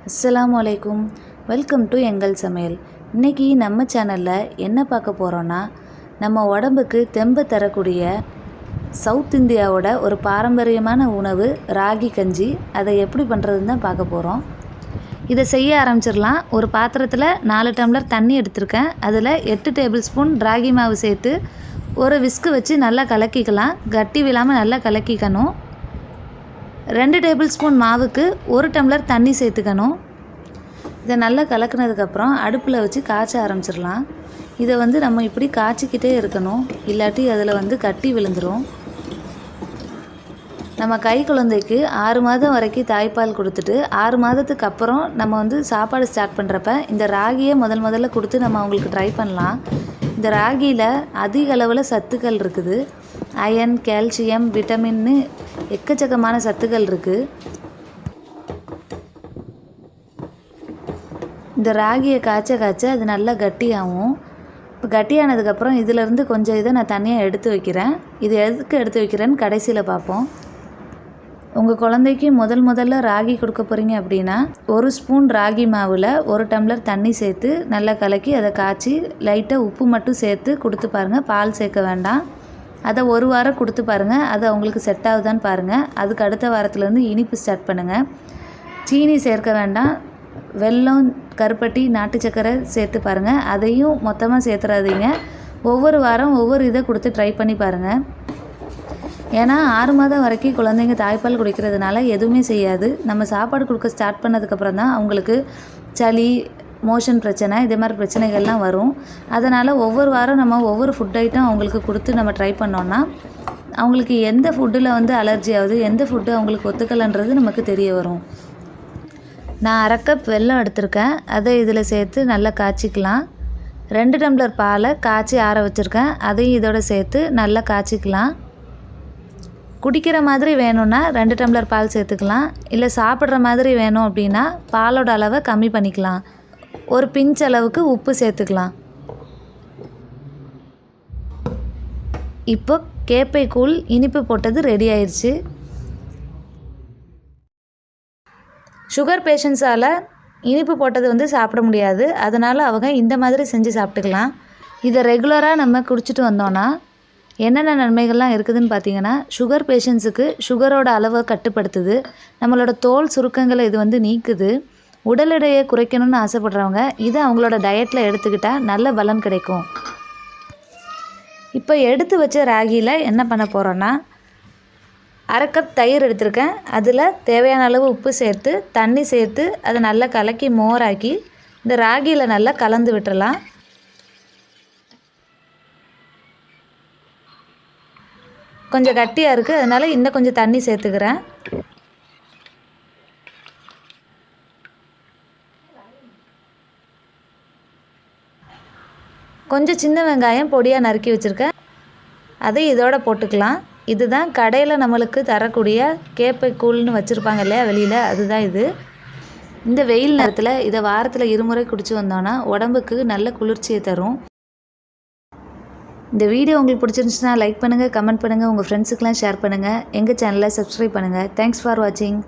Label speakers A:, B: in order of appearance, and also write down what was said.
A: அஸ்ஸலாமு அலைக்கும். Welcome to எங்கள் சமையல். இன்றைக்கி நம்ம சேனலில் என்ன பார்க்க போகிறோன்னா, நம்ம உடம்புக்கு தெம்பு தரக்கூடிய சவுத் இந்தியாவோட ஒரு பாரம்பரியமான உணவு ராகி கஞ்சி. அதை எப்படி பண்ணுறதுன்னு தான் பார்க்க போகிறோம். இதை செய்ய ஆரம்பிச்சிடலாம். ஒரு பாத்திரத்தில் 4 டம்ளர் தண்ணி எடுத்திருக்கேன். அதில் 8 டேபிள் ஸ்பூன் ராகி மாவு சேர்த்து ஒரு விஸ்கு வச்சு நல்லா கலக்கிக்கலாம். கட்டி விழாமல் நல்லா கலக்கிக்கணும். 2 டேபிள் ஸ்பூன் மாவுக்கு 1 டம்ளர் தண்ணி சேர்த்துக்கணும். இதை நல்லா கலக்கினதுக்கப்புறம் அடுப்பில் வச்சு காய்ச்ச ஆரம்பிச்சிடலாம். இதை நம்ம இப்படி காய்ச்சிக்கிட்டே இருக்கணும், இல்லாட்டி அதில் கட்டி விழுந்துடும். நம்ம கை குழந்தைக்கு 6 மாதம் வரைக்கும் தாய்ப்பால் கொடுத்துட்டு 6 மாதத்துக்கு அப்புறம் நம்ம சாப்பாடு ஸ்டார்ட் பண்ணுறப்ப இந்த ராகியை முதல்ல கொடுத்து நம்ம அவங்களுக்கு ட்ரை பண்ணலாம். இந்த ராகியில் அதிக அளவில் சத்துக்கள் இருக்குது. அயன், கால்சியம், விட்டமின்னு எக்கச்சக்கமான சத்துக்கள் இருக்குது. இந்த ராகியை காய்ச்ச அது நல்லா கட்டியாகும். இப்போ கட்டியானதுக்கப்புறம் இதிலேருந்து கொஞ்சம் இதை நான் தனியாக எடுத்து வைக்கிறேன். இது எதுக்கு எடுத்து வைக்கிறேன்னு கடைசியில் பார்ப்போம். உங்கள் குழந்தைக்கு முதல்ல ராகி கொடுக்க போகிறீங்க அப்படின்னா 1 ஸ்பூன் ராகி மாவில் 1 டம்ளர் தண்ணி சேர்த்து நல்லா கலக்கி அதை காய்ச்சி லைட்டாக உப்பு மட்டும் சேர்த்து கொடுத்து பாருங்கள். பால் சேர்க்க வேண்டாம். அதை 1 வாரம் கொடுத்து பாருங்கள். அது அவங்களுக்கு செட் ஆகுதான்னு பாருங்கள். அதுக்கு அடுத்த வாரத்துலேருந்து இனிப்பு ஸ்டார்ட் பண்ணுங்கள். சீனி சேர்க்க வேண்டாம். வெல்லம், கருப்பட்டி, நாட்டு சக்கரை சேர்த்து பாருங்கள். அதையும் மொத்தமாக சேர்த்துறாதீங்க. ஒவ்வொரு வாரம் ஒவ்வொரு இதை கொடுத்து ட்ரை பண்ணி பாருங்கள். ஏன்னா 6 மாதம் வரைக்கும் குழந்தைங்க தாய்ப்பால் குடிக்கிறதுனால எதுவுமே செய்யாது. நம்ம சாப்பாடு கொடுக்க ஸ்டார்ட் பண்ணதுக்கப்புறம் தான் அவங்களுக்கு சளி, மோஷன் பிரச்சனை, இதே மாதிரி பிரச்சனைகள்லாம் வரும். அதனால் ஒவ்வொரு வாரம் நம்ம ஒவ்வொரு ஃபுட் ஐட்டம் அவங்களுக்கு கொடுத்து நம்ம ட்ரை பண்ணோன்னா அவங்களுக்கு எந்த ஃபுட்டில் அலர்ஜி ஆகுது, எந்த ஃபுட்டு அவங்களுக்கு ஒத்துக்கலைன்றது நமக்கு தெரிய வரும். நான் 1/2 கப் வெல்லம் எடுத்திருக்கேன். அதை இதில் சேர்த்து நல்லா காய்ச்சிக்கலாம். 2 டம்ளர் பாலை காய்ச்சி ஆற வச்சுருக்கேன். அதையும் இதோட சேர்த்து நல்லா காய்ச்சிக்கலாம். குடிக்கிற மாதிரி வேணும்னா 2 டம்ளர் பால் சேர்த்துக்கலாம். இல்லை சாப்பிட்ற மாதிரி வேணும் அப்படின்னா பாலோட அளவை கம்மி பண்ணிக்கலாம். ஒரு பிஞ்ச் அளவுக்கு உப்பு சேர்த்துக்கலாம். இப்போ கேப்பை கூழ் இனிப்பு போட்டது ரெடி ஆயிடுச்சு. சுகர் பேஷண்ட்ஸால் இனிப்பு போட்டது சாப்பிட முடியாது. அதனால் அவங்க இந்த மாதிரி செஞ்சு சாப்பிட்டுக்கலாம். இதை ரெகுலராக நம்ம குடிச்சிட்டு வந்தோன்னா என்னென்ன நன்மைகள்லாம் இருக்குதுன்னு பார்த்தீங்கன்னா, சுகர் பேஷண்ட்ஸுக்கு சுகரோட அளவை கட்டுப்படுத்துது. நம்மளோட தோல் சுருக்கங்களை இது நீக்குது. உடல் எடையை குறைக்கணும்னு ஆசைப்படுறவங்க இதை அவங்களோட டயட்டில் எடுத்துக்கிட்டால் நல்ல பலன் கிடைக்கும். இப்போ எடுத்து வச்ச ராகியில் என்ன பண்ண போகிறோன்னா, 1/2 கப் தயிர் எடுத்திருக்கேன். அதில் தேவையான அளவு உப்பு சேர்த்து தண்ணி சேர்த்து அதை நல்லா கலக்கி மோராக்கி இந்த ராகியில் நல்லா கலந்து விட்டுறலாம். கொஞ்சம் கட்டியாக இருக்குது, அதனால் இன்னும் கொஞ்சம் தண்ணி சேர்த்துக்கிறேன். கொஞ்சம் சின்ன வெங்காயம் பொடியாக நறுக்கி வச்சுருக்கேன். அதை இதோட போட்டுக்கலாம். இதுதான் கடையில் நம்மளுக்கு தரக்கூடிய கேப்பை கூழ்னு வச்சுருப்பாங்க இல்லையா வெளியில், அதுதான் இது. இந்த வெயில் நேரத்தில் இதை வாரத்தில் 2 முறை குடிச்சு வந்தோன்னா உடம்புக்கு நல்ல குளிர்ச்சியை தரும். இந்த வீடியோ உங்களுக்கு பிடிச்சிருந்துச்சுன்னா லைக் பண்ணுங்கள், கமெண்ட் பண்ணுங்கள், உங்கள் ஃப்ரெண்ட்ஸுக்கெலாம் ஷேர் பண்ணுங்கள். எங்கள் சேனலை சப்ஸ்கிரைப் பண்ணுங்கள். தேங்க்ஸ் ஃபார் வாட்சிங்.